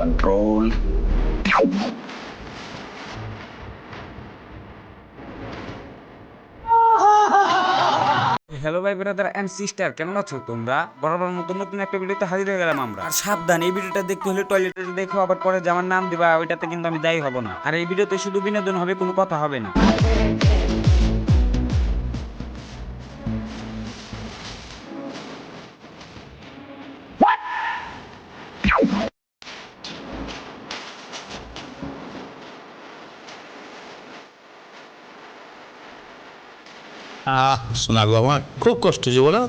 control. Hello ভাই brother and sister, কেমন আছো তোমরা? বরাবর নতুন নতুন একটা ভিডিওতে হাজির হয়ে গেলাম আমরা। আর সাবধান, এই ভিডিওটা দেখতে হলে টয়লেটে দেখো, আবার পরে যে আমার নাম দিবা ওইটাতে কিন্তু আমি দায়ী হব না। আর এই ভিডিওতে শুধু বিনোদন হবে, কোনো কথা হবে না। শোনা গো, আমার খুব কষ্ট হচ্ছে বলো।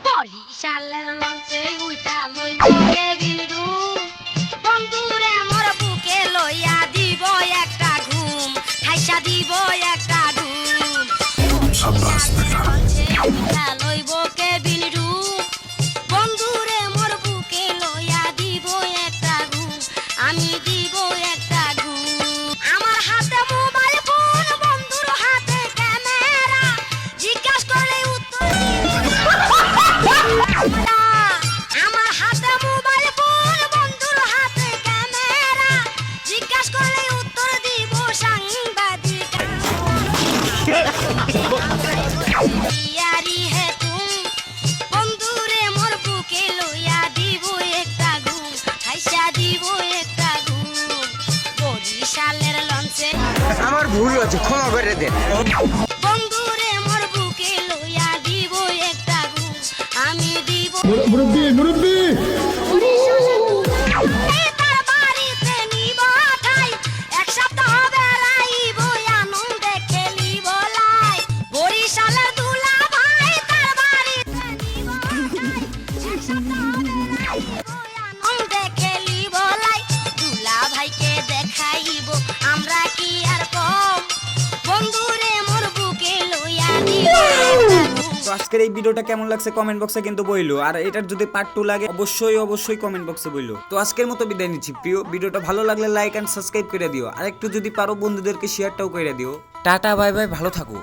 বরিশালের লঞ্চে উইঠা লইব বিন্দু, বন্ধুরে মোর বুকে লইয়া দিব একটা ঘুম, খাইসা দিব একটা ঘুম। বরিশালের লঞ্চে উইঠা লইব বিন্দু, বন্ধুরে মোর বুকে লইয়া দিব একটা ঘুম, আমি দিব একটা ঘুম। আমার হাতে মোবাইল ফোন, বন্ধুর হাতে ক্যামেরা, জিজ্ঞাসা করলে উত্তর আমার হাতে মোবাইল ফোন, বন্ধুর হাতে ক্যামেরা, জিজ্ঞাসা করলে উত্তর দিব সাংবাদিক। ইয়ারি হে তুম, বন্ধুরে মোর বুকে লইয়া দিব একটা ঘুম, খাইসা দিব একটা ঘুম। বরিশালের লঞ্চে আমার ভুল হচ্ছে, ক্ষমা করে দেন। বন্ধুরে মোর বুকে লইয়া দিব একটা ঘুম, আমি দিব মুরব্বী তার বাড়িতে নিব ঠাই, এক সপ্তাহ বেড়াইব আনন্দে খেলিব লাই। বরিশালের দুলা ভাই তার বাড়িতে নিব ঠাই, এক সপ্তাহ বেড়াইব আনন্দে খেলিব লাই। দুলা ভাইকে দেখাইব আমরা কি আর কম, বন্ধুরে মোর বুকে লইয়া দিব একটা ঘুম। তো আজকের এই ভিডিওটা কেমন লাগছে কমেন্ট বক্সে কিন্তু বইলো, আর এটার যদি পার্ট 2 লাগে অবশ্যই কমেন্ট বক্সে বইলো। তো আজকের মতো বিদায় নিচ্ছি প্রিয়, ভিডিওটা ভালো লাগলে লাইক এন্ড সাবস্ক্রাইব করে দিও, আর একটু যদি পারো বন্ধুদেরকে শেয়ারটাও করে দিও। টাটা বাই বাই, ভালো থাকো।